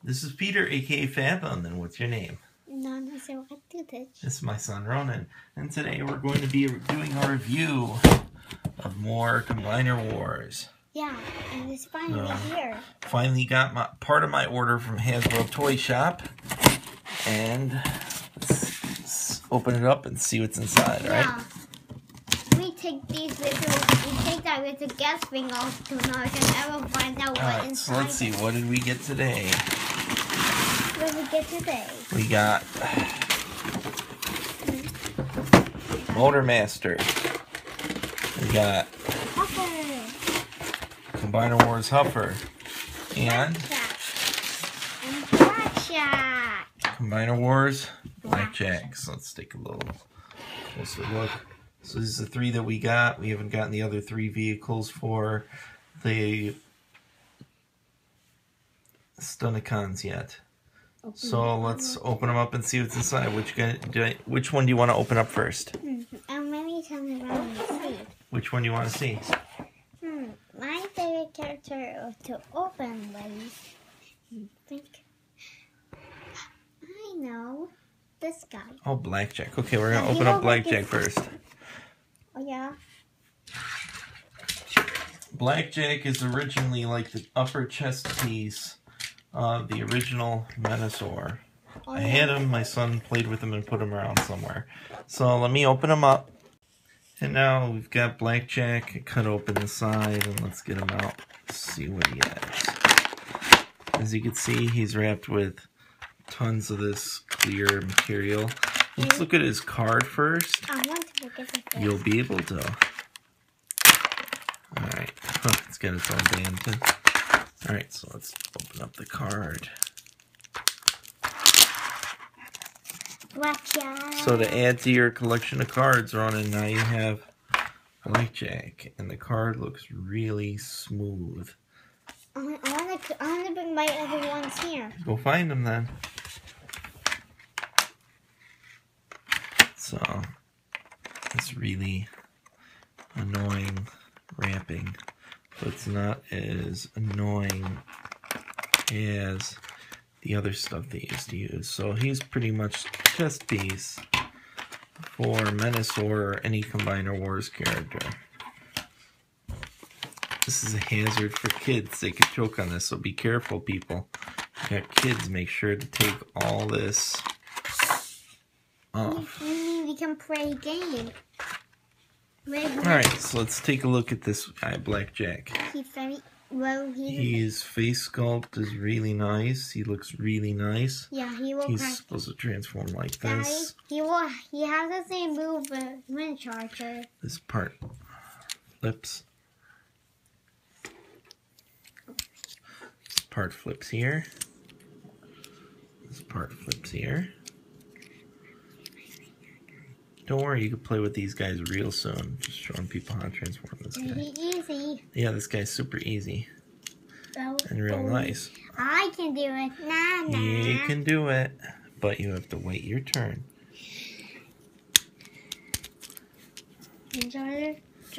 This is Peter, aka Phathom, and what's your name? Nana, so I do this. This is my son Ronan, and today we're going to be doing a review of more Combiner Wars. Yeah, and it's finally here. Finally got part of my order from Hasbro Toy Shop, and let's open it up and see what's inside, right? We take that with the gas thing off to know we can ever find out what's inside. So let's see, what did we get today? What did we get today? We got Motormaster. We got Huffer. Combiner Wars Huffer. And Blackjack. Combiner Wars Blackjack. So let's take a little closer look. So these are the three that we got. We haven't gotten the other three vehicles for the Stunicons yet. So let's open them up and see what's inside. Which one do you want to open up first? Maybe something around the seat. Which one do you want to see? My favorite character to open was, I know, this guy. Oh, Blackjack. Okay, we're going to open up Blackjack first. Oh, yeah? Blackjack is originally like the upper chest piece of the original Menasor. I had him, my son played with him and put him around somewhere. So let me open him up. And now we've got Blackjack cut open the side, and let's get him out. See what he has. As you can see, he's wrapped with tons of this clear material. Let's look at his card first. I want to look at the first. You'll be able to. Alright, it's got its own band too. Alright, so let's open up the card. Blackjack. So to add to your collection of cards, Ronan, now you have Blackjack, and the card looks really smooth. I want to bring my other ones here. Go find them then. So, it's really annoying wrapping, but it's not as annoying as the other stuff they used to use. So he's pretty much chest piece for Menasor or any Combiner Wars character. This is a hazard for kids. They could choke on this, so be careful, people. If you got kids, make sure to take all this off. We can play a game. Alright, so let's take a look at this guy, Blackjack. He's very well. His face sculpt is really nice. He looks really nice. Yeah, he will. He's supposed to transform like this. He will. He has the same move as Wind Charger. This part flips. This part flips here. This part flips here. Don't worry, you can play with these guys real soon. Just showing people how to transform this guy. Easy. Yeah, this guy's super easy. And real nice. I can do it. Nah. You can do it, but you have to wait your turn. So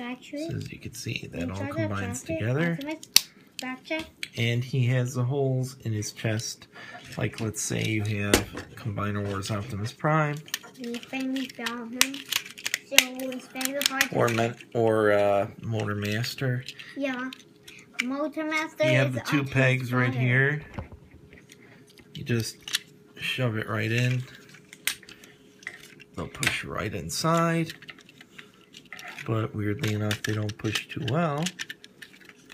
as you can see, that all combines together. And he has the holes in his chest. Like, let's say you have Combiner Wars Optimus Prime. Or Motormaster. Yeah. Motormaster. You have the two pegs right here. You just shove it right in. They'll push right inside. But weirdly enough, they don't push too well.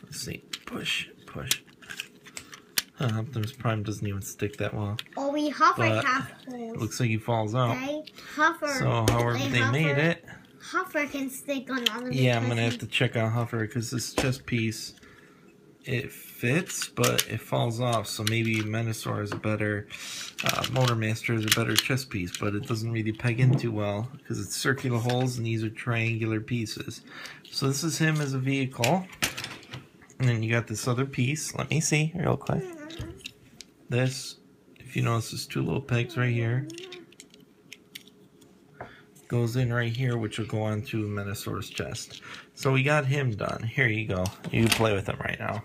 Let's see. Push. Optimus Prime doesn't even stick that well. Oh, we Huffer half holes. Looks like he falls out. Okay. Huffer. So, however they made it. Huffer can stick on other. Yeah, I'm gonna have to check out Huffer because this chest piece, it fits, but it falls off. So maybe Menasor is a better, Motormaster is a better chest piece, but it doesn't really peg in too well because it's circular holes and these are triangular pieces. So this is him as a vehicle. And then you got this other piece. Let me see real quick. This, if you notice, there's two little pegs right here. Goes in right here, which will go onto Menasor's chest. So we got him done. Here you go. You can play with him right now.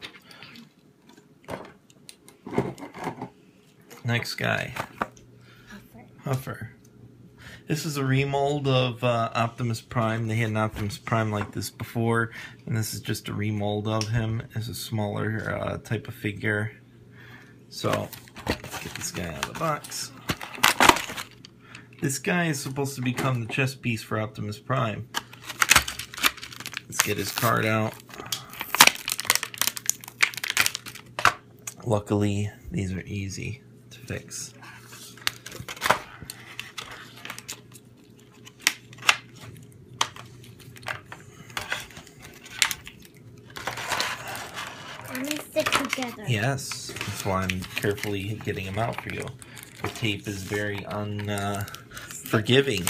Next guy. Huffer. This is a remold of Optimus Prime. They had an Optimus Prime like this before, and this is just a remold of him as a smaller type of figure. So, let's get this guy out of the box. This guy is supposed to become the chess piece for Optimus Prime. Let's get his card out. Luckily, these are easy to fix. Stick together. Yes, that's why I'm carefully getting them out for you. The tape is very unforgiving.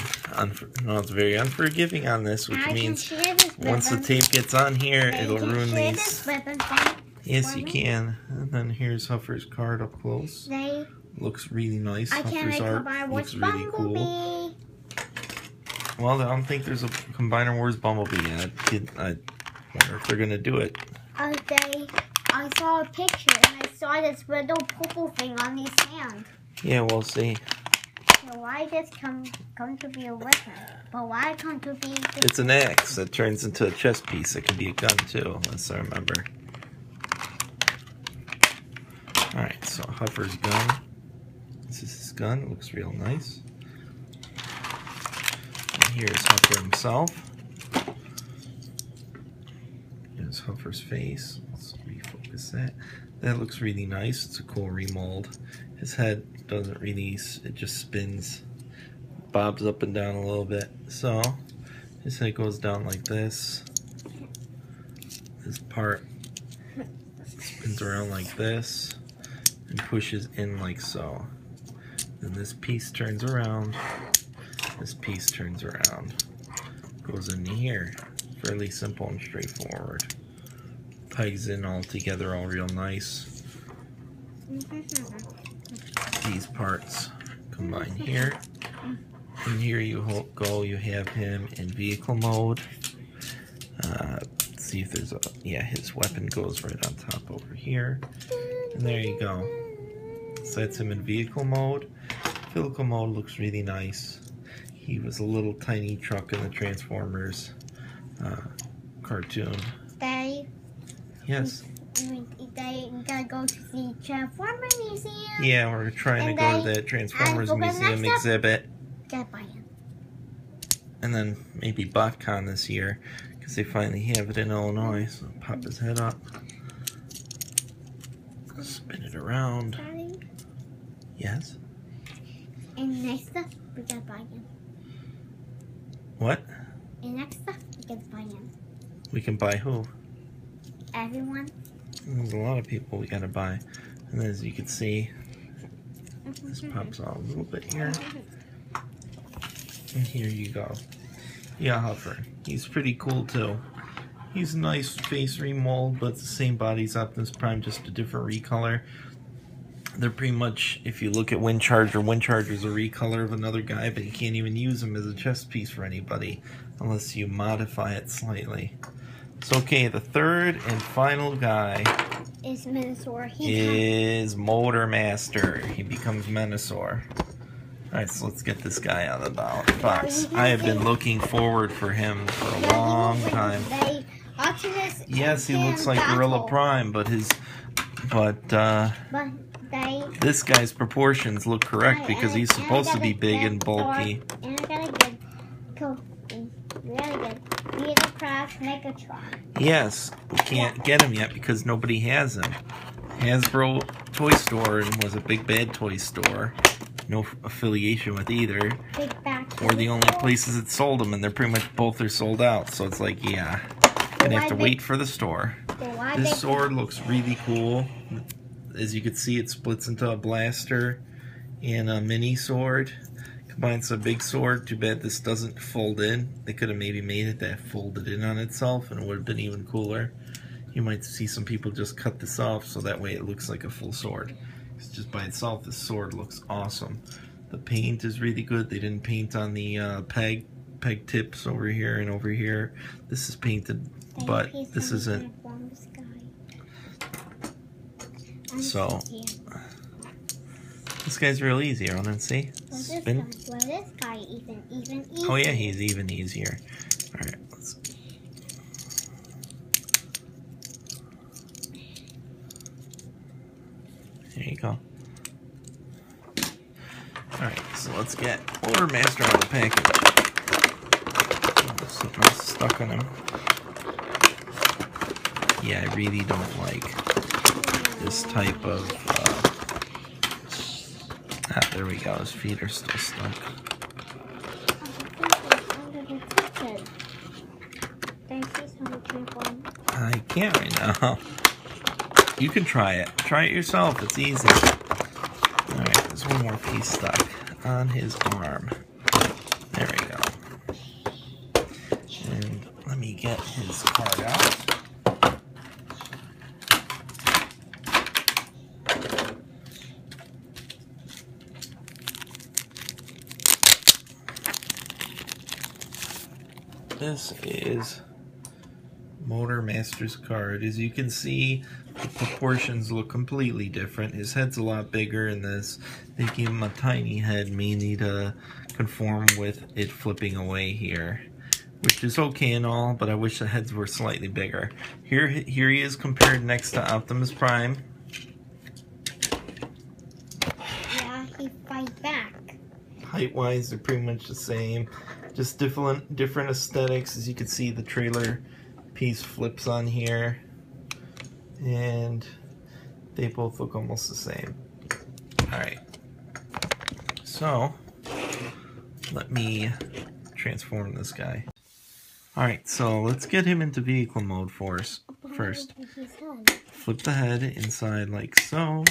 No, it's very unforgiving on this, which means once the tape gets on here, it'll ruin these. Yes, you can. And then here's Huffer's card up close. Looks really nice. Huffer's art looks really cool. Well, I don't think there's a Combiner Wars Bumblebee yet. I wonder if they're gonna do it. I saw a picture and I saw this little purple thing on his hand. Yeah, we'll see. So why does come to be a weapon? But why come to be? It's an axe that turns into a chess piece. It can be a gun too, unless I remember. All right, so Huffer's gun. This is his gun. It looks real nice. And here's Huffer himself. Here's Huffer's face. Let's refocus that. That looks really nice. It's a cool remold. His head doesn't release. It just spins, bobs up and down a little bit. So his head goes down like this. This part spins around like this and pushes in like so. Then this piece turns around. This piece turns around. Goes into here. Fairly simple and straightforward. Ties in all together all real nice. These parts combine here. And here you go, you have him in vehicle mode. Let's see if there's a, yeah, his weapon goes right on top over here. And there you go. So that's him in vehicle mode. Vehicle mode looks really nice. He was a little tiny truck in the Transformers cartoon. Daddy? Yes? They gotta go to the Transformer Museum. Yeah, we're trying to go to that Transformers Museum exhibit. Get by him. And then maybe BotCon this year, because they finally have it in Illinois. So pop his head up. Spin it around. Daddy? Yes? And next up, we gotta buy him. What? And next up, we gotta buy him. We can buy who? Everyone. There's a lot of people we gotta buy. And as you can see, this pops out a little bit here. And here you go. Yeah, Huffer. He's pretty cool too. He's a nice face remold, but it's the same body as Optimus Prime, just a different recolor. They're pretty much, if you look at Windcharger's a recolor of another guy, but you can't even use him as a chess piece for anybody unless you modify it slightly. So okay, the third and final guy is Menasor. Is Motormaster. He becomes Menasor. Alright, so let's get this guy out of the box. I have been looking forward for him for a long time. Yes, he looks like Gorilla Prime, but his this guy's proportions look correct because he's supposed to be big and bulky. And I got a good cookie. Really good. Crash Megatron. Yes, we can't get him yet because nobody has him. Hasbro Toy Store was a big bad toy store. No affiliation with either. Or the only places that sold them, and they're pretty much both are sold out. So it's like, yeah, gonna have to wait for the store. This sword looks really cool. As you can see, it splits into a blaster and a mini sword. Combines a big sword. Too bad this doesn't fold in. They could have maybe made it that folded in on itself, and it would have been even cooler. You might see some people just cut this off so that way it looks like a full sword. It's just by itself, this sword looks awesome. The paint is really good. They didn't paint on the peg tips over here and over here. This is painted, but this isn't. This guy's real easy, Ronan. See? Spin. Well, this guy even easier. Oh yeah, he's even easier. All right, let's. There you go. All right, so let's get Motormaster out of the package. Something else stuck on him. Yeah, I really don't like this type of. There we go. His feet are still stuck. I can't right now. You can try it. Try it yourself. It's easy. Alright, there's one more piece stuck on his arm. There we go. And let me get his card out. This is Motormaster's card. As you can see, the proportions look completely different. His head's a lot bigger in this. They gave him a tiny head, mainly to conform with it flipping away here, which is okay and all, but I wish the heads were slightly bigger. Here he is compared next to Optimus Prime. Yeah, he fights back. Height-wise, they're pretty much the same. Just different aesthetics. As you can see, the trailer piece flips on here, and they both look almost the same. Alright, so let me transform this guy. Alright, so let's get him into vehicle mode first. Flip the head inside like so,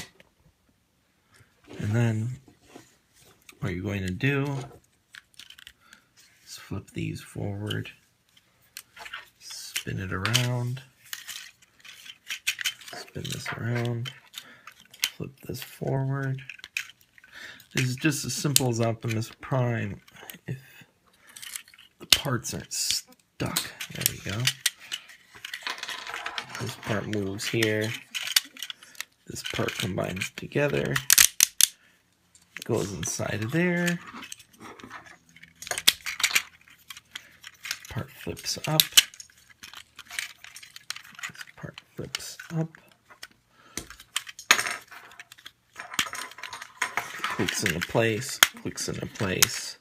and then what you're going to do, flip these forward, spin it around, spin this around, flip this forward. This is just as simple as Optimus Prime if the parts aren't stuck. There we go. This part moves here. This part combines together, goes inside of there. Part flips up. This part flips up. Clicks into place,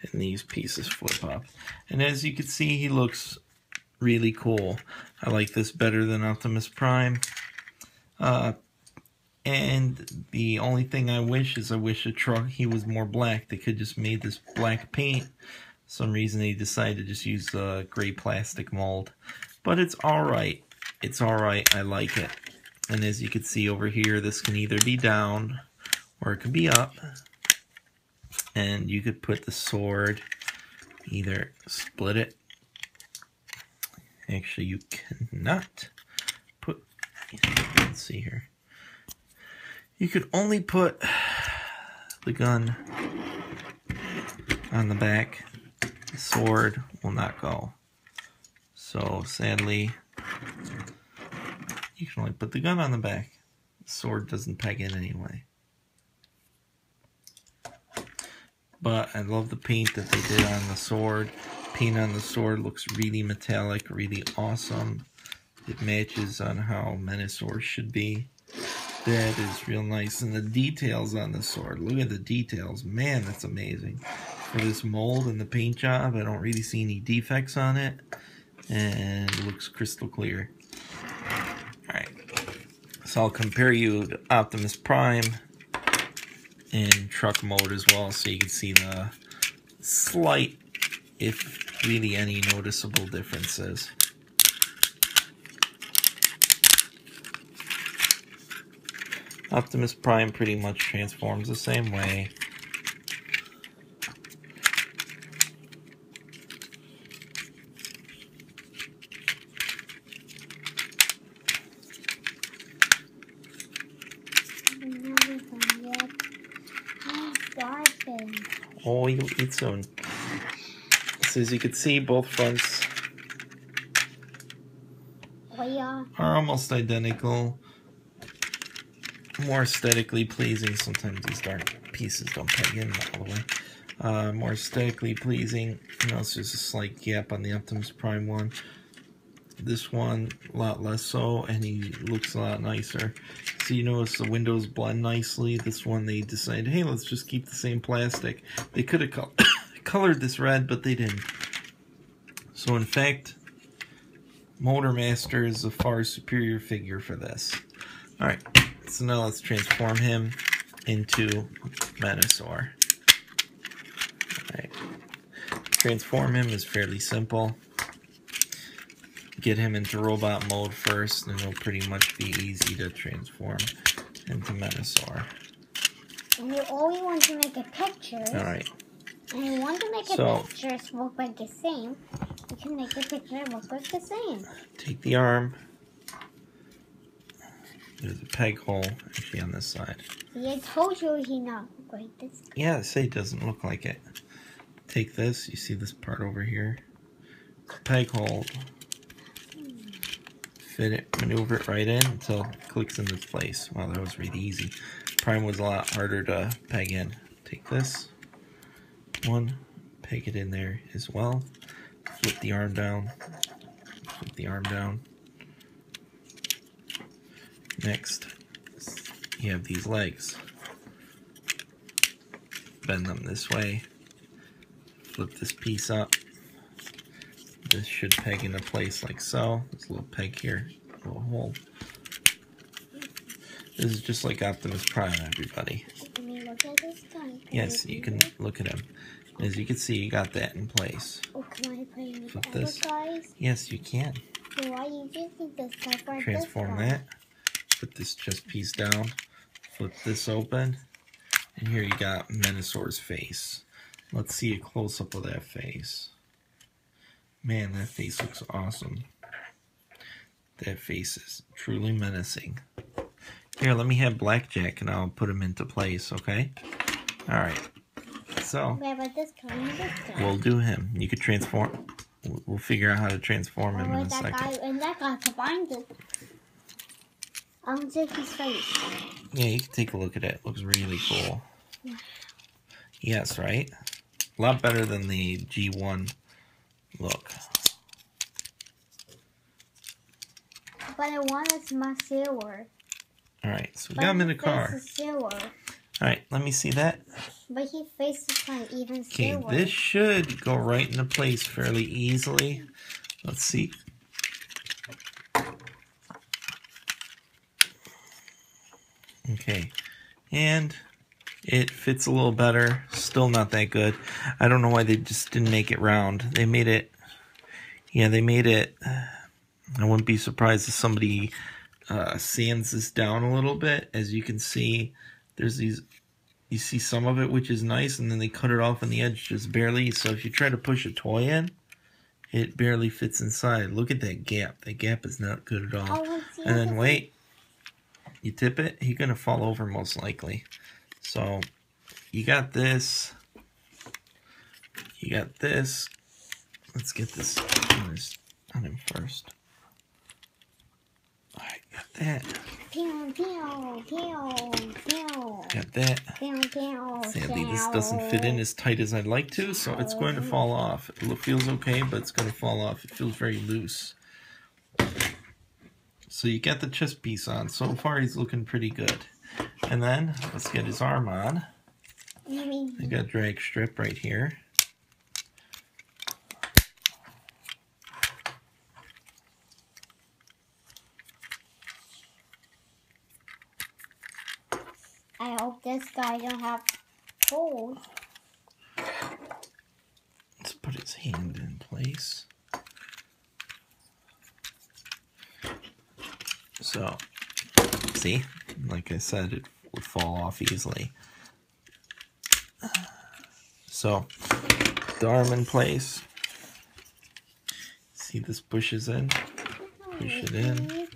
and these pieces flip up. And as you can see, he looks really cool. I like this better than Optimus Prime. And the only thing I wish is a truck he was more black. They could just made this black paint. Some reason they decided to just use a gray plastic mold, but it's alright. It's alright. I like it. And as you can see over here, this can either be down or it can be up, and you could put the sword, either split it. Actually, you cannot put, let's see here, you could only put the gun on the back. The sword will not go. So sadly, you can only put the gun on the back. The sword doesn't peg in anyway. But I love the paint that they did on the sword. Paint on the sword looks really metallic, really awesome. It matches on how Menasor should be. That is real nice. And the details on the sword. Look at the details. Man, that's amazing. For this mold and the paint job, I don't really see any defects on it, and it looks crystal clear. Alright, so I'll compare you to Optimus Prime in truck mode as well, so you can see the slight, if really any, noticeable differences. Optimus Prime pretty much transforms the same way. Oh, you'll eat soon. So as you can see, both fronts are almost identical. more aesthetically pleasing. Sometimes these dark pieces don't peg in all the way. More aesthetically pleasing. You know, it's just a slight gap on the Optimus Prime one. This one, a lot less so, and he looks a lot nicer. So you notice the windows blend nicely. This one, they decided, hey, let's just keep the same plastic. They could have colored this red, but they didn't. So in fact, Motormaster is a far superior figure for this. Alright, so now let's transform him into Menasor. Alright. Transform him is fairly simple. Get him into robot mode first, and it'll pretty much be easy to transform into Menasor. And you only want to make a picture. Alright. And you want to make a picture look like the same. You can make the picture look like the same. Take the arm. There's a peg hole actually on this side. See, I told you he not look like this. Yeah, say it doesn't look like it. Take this. You see this part over here? Peg hole. Fit it, maneuver it right in until it clicks into place. Wow, that was really easy. Prime was a lot harder to peg in. Take this one, peg it in there as well. Flip the arm down. Flip the arm down. Next, you have these legs. Bend them this way. Flip this piece up. This should peg into place like so. There's a little peg here, a little hole. This is just like Optimus Prime, everybody. Can you look at this guy? Yes, you can look at him. As you can see, you got that in place. Oh, can I put in Flip the this. guys? Yes, you can. So why you using this guy for Transform this that. Put this chest piece down. Flip this open. And here you got Menasor's face. Let's see a close-up of that face. Man, that face looks awesome. That face is truly menacing. Here, let me have Blackjack and I'll put him into place, okay? Alright. So, Okay, but this guy. we'll do him. You could transform. We'll figure out how to transform him in a second. And that guy combined it. Take his face. Yeah, you can take a look at it. Looks really cool. Yes, right? A lot better than the G1 look. But I want it my silver. Alright, so we got him in the car. Is silver. Alright, let me see that. But his face is kind of even Okay, silver. this should go right into place fairly easily. Let's see. Okay, and it fits a little better. Still not that good. I don't know why they just didn't make it round. They made it, yeah, they made it. I wouldn't be surprised if somebody sands this down a little bit. As you can see, there's these, you see some of it which is nice, and then they cut it off on the edge just barely. So if you try to push a toy in, it barely fits inside. Look at that gap. That gap is not good at all. And then wait. You tip it, he's going to fall over most likely. So, you got this. You got this. Let's get this on him first. Alright, got that. Pew, pew, pew, pew. Got that. Pew, pew, Sadly, this doesn't fit in as tight as I'd like to, so it's going to fall off. It feels okay, but it's going to fall off. It feels very loose. So you got the chest piece on. So far, he's looking pretty good. And then, let's get his arm on. I got a drag strip right here. I hope this guy don't have holes. Let's put his hand in place. So, see, like I said, it would fall off easily. So, the arm in place. See, this pushes in. Push it in.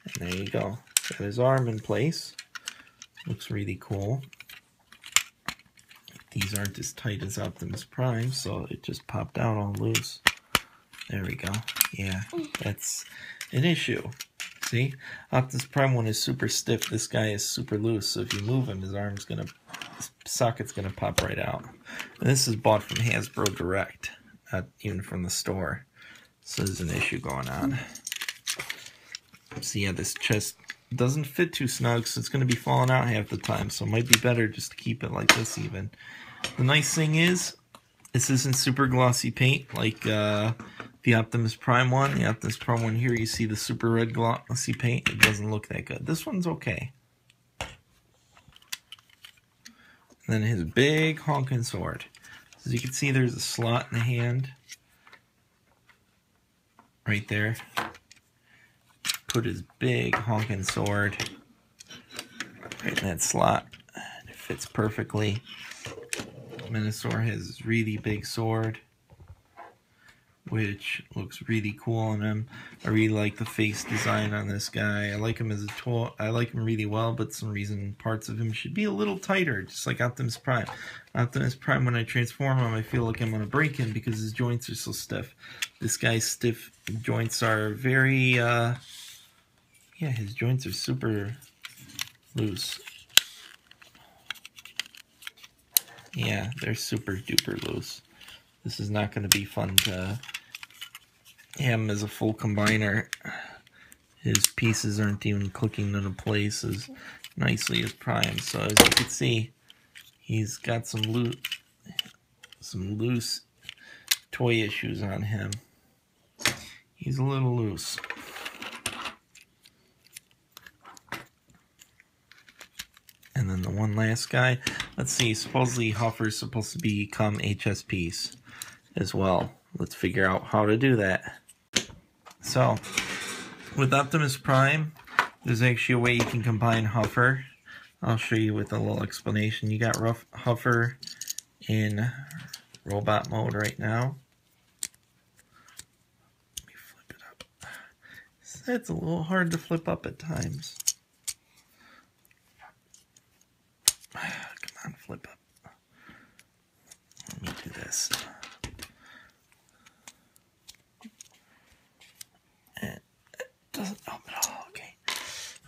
And there you go. Got his arm in place. Looks really cool. These aren't as tight as Optimus Prime, so it just popped out all loose. There we go. Yeah, that's an issue. See? Optimus Prime 1 is super stiff. This guy is super loose. So if you move him, his socket's gonna pop right out. And this is bought from Hasbro Direct, not even from the store. So there's an issue going on. So yeah, this chest doesn't fit too snug, so it's going to be falling out half the time. So it might be better just to keep it like this even. The nice thing is, this isn't super glossy paint like the Optimus Prime one. The Optimus Prime one here, you see the super red glossy paint. It doesn't look that good. This one's okay. And then his big honking sword. As you can see, there's a slot in the hand. Right there. Put his big honking sword right in that slot. It fits perfectly. Minosaur has this really big sword, which looks really cool on him. I really like the face design on this guy. I like him as a toy. I like him really well, but some reason parts of him should be a little tighter, just like Optimus Prime. Optimus Prime, when I transform him, I feel like I'm going to break him because his joints are so stiff. This guy's stiff joints are very, yeah, his joints are super loose. Yeah, they're super duper loose. This is not going to be fun to him as a full combiner. His pieces aren't even clicking into place as nicely as Prime. So as you can see, he's got some loose toy issues on him. He's a little loose. And then the one last guy, let's see, supposedly Huffer's supposed to become HSPs as well. Let's figure out how to do that. So, with Optimus Prime, there's actually a way you can combine Huffer. I'll show you with a little explanation. You got Huffer in robot mode right now. Let me flip it up. It's a little hard to flip up at times. Come on, flip up. Let me do this. It doesn't help at all. Okay.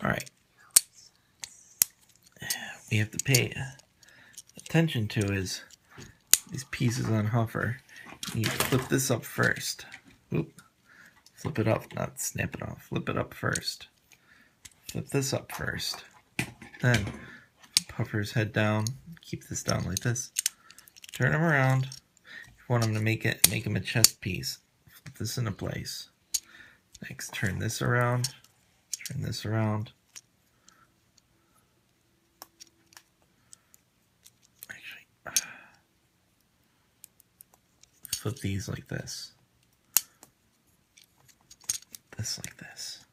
Alright. We have to pay attention to is these pieces on Huffer. You flip this up first. Oop. Flip it up, not snap it off. Flip it up first. Flip this up first. Then Huffer's head down. Keep this down like this. Turn him around. If you want him to make him a chest piece, flip this into place. Next, turn this around. Turn this around. Actually, flip these like this. This like this.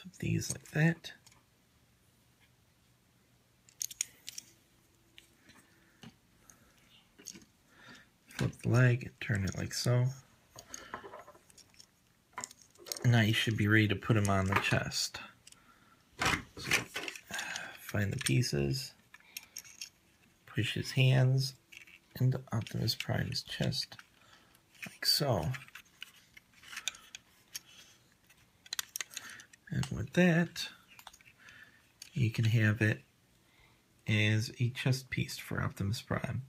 Flip these like that. Flip the leg, turn it like so. Now you should be ready to put him on the chest. So, find the pieces. Push his hands into Optimus Prime's chest. Like so. And with that, you can have it as a chest piece for Optimus Prime.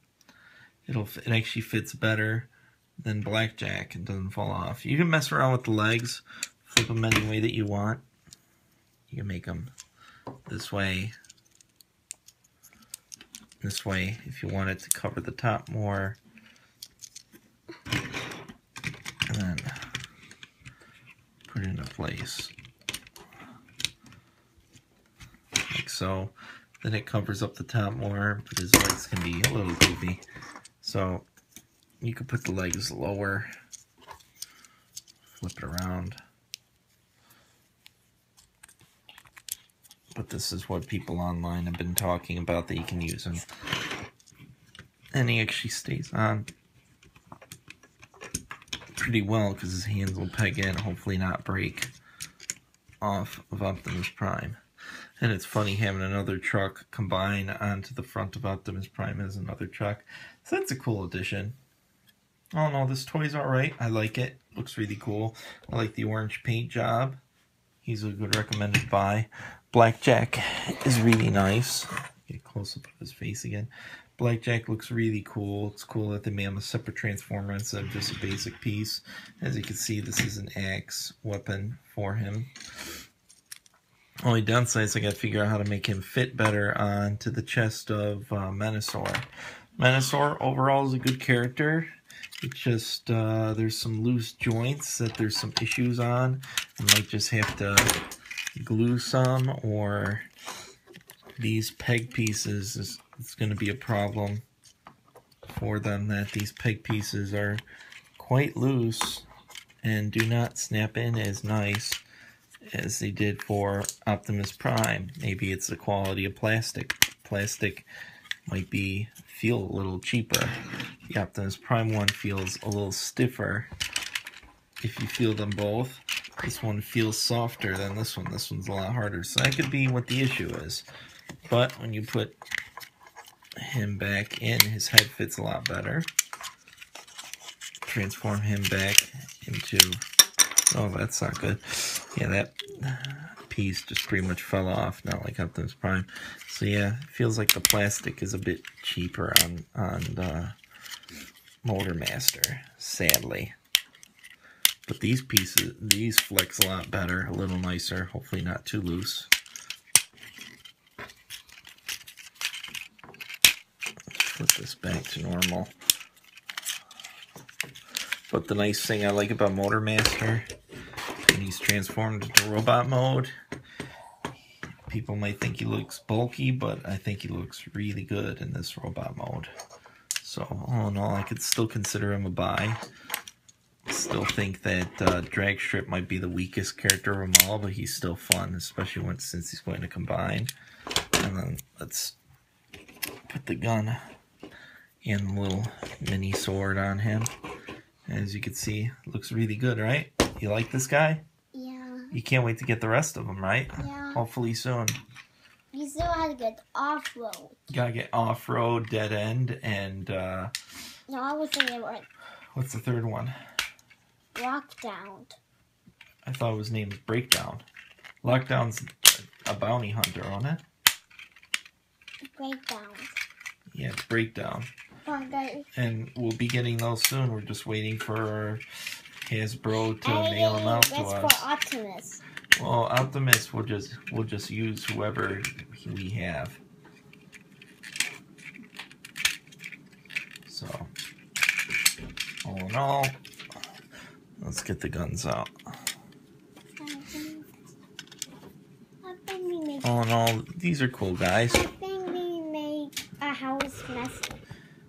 It actually fits better than Blackjack and doesn't fall off. You can mess around with the legs, flip them any way that you want. You can make them this way if you want it to cover the top more. And then put it into place. Like so. Then it covers up the top more, but his legs can be a little goofy. So you could put the legs lower, flip it around. But this is what people online have been talking about, that you can use him. And he actually stays on pretty well because his hands will peg in, hopefully not break off of Optimus Prime. And it's funny having another truck combine onto the front of Optimus Prime as another truck. So that's a cool addition. Oh no, this toy's alright. I like it. Looks really cool. I like the orange paint job. He's a good recommended buy. Blackjack is really nice. Get close up of his face again. Blackjack looks really cool. It's cool that they made him a separate transformer instead of just a basic piece. As you can see, this is an axe weapon for him. Only downside is I got to figure out how to make him fit better onto the chest of Menasor. Menasor overall is a good character. It's just there's some loose joints that there's some issues on. I might just have to glue some, or these peg pieces it's going to be a problem for them, that these peg pieces are quite loose and do not snap in as nice as they did for Optimus Prime. Maybe it's the quality of plastic. Plastic might feel a little cheaper. The Optimus Prime one feels a little stiffer. If you feel them both, this one feels softer than this one. This one's a lot harder. So that could be what the issue is. But when you put him back in, his head fits a lot better. Transform him back into... Oh, that's not good. Yeah, that piece just pretty much fell off, not like Optimus Prime. So yeah, it feels like the plastic is a bit cheaper on the Motormaster, sadly. But these pieces, these flex a lot better, a little nicer, hopefully not too loose. Let's flip this back to normal. But the nice thing I like about Motormaster, when he's transformed into robot mode, people might think he looks bulky, but I think he looks really good in this robot mode. So all in all, I could still consider him a buy. Still think that Dragstrip might be the weakest character of them all, but he's still fun, especially since he's going to combine. And then let's put the gun and the little mini sword on him. As you can see, looks really good, right? You like this guy? Yeah. You can't wait to get the rest of them, right? Yeah. Hopefully soon. You still have to get off-road. You gotta get off-road, dead end, and No, I was thinking like what's the third one? Lockdown. I thought it was named Breakdown. Lockdown's a bounty hunter, on it? Breakdown. Yeah, it's Breakdown. Okay. And we'll be getting those soon. We're just waiting for Hasbro to mail them out to us. For Optimus. Well, Optimus we'll just use whoever we have. So, all in all, let's get the guns out. All in all, these are cool, guys. I think we made a house messy.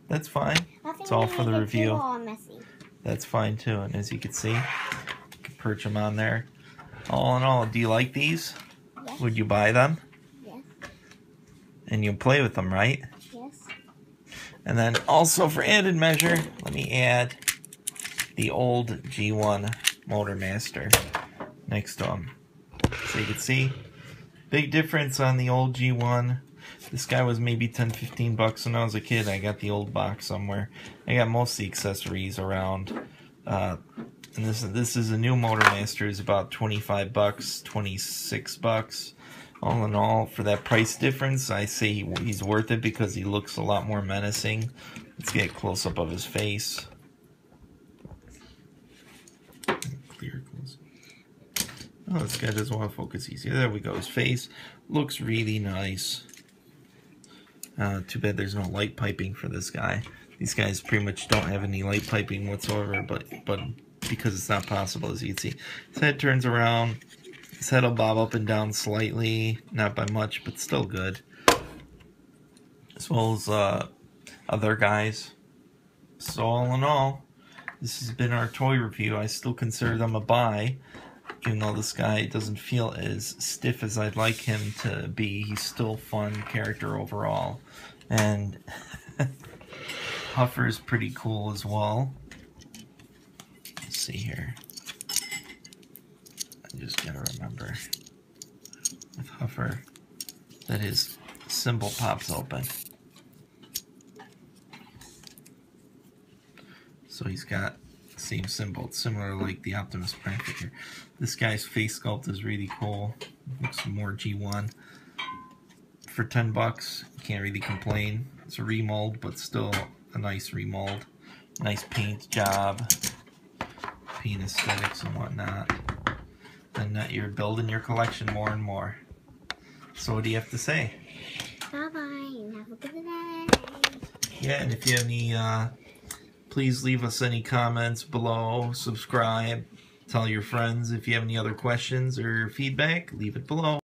That's fine. It's all for the review. All messy. That's fine too. And as you can see, you can perch them on there. All in all, do you like these? Yes. Would you buy them? Yes. And you'll play with them, right? Yes. And then also for added measure, let me add the old G1 Motormaster next to them. So you can see, big difference on the old G1. This guy was maybe 10, 15 bucks when I was a kid. I got the old box somewhere. I got most of the accessories around. And this is a new Motormaster. It's about 25 bucks, 26 bucks. All in all, for that price difference, I say he's worth it because he looks a lot more menacing. Let's get a close-up of his face. Clear close. Oh, this guy doesn't want to focus easier. There we go. His face looks really nice. Too bad there's no light piping for this guy. These guys pretty much don't have any light piping whatsoever, but because it's not possible, as you can see. His head turns around. His head will bob up and down slightly, not by much, but still good. As well as other guys. So all in all, this has been our toy review. I still consider them a buy. Even though this guy doesn't feel as stiff as I'd like him to be, he's still a fun character overall. And Huffer is pretty cool as well. Let's see here. I just gotta remember with Huffer that his symbol pops open. So he's got the same symbol. It's similar like the Optimus Prime figure. This guy's face sculpt is really cool. Looks more G1. For $10, you can't really complain. It's a remold, but still a nice remold. Nice paint job, paint aesthetics and whatnot. And you're building your collection more and more. So what do you have to say? Bye-bye, and have a good day. Yeah, and if you have any, please leave us any comments below, subscribe, tell your friends. If you have any other questions or feedback, leave it below.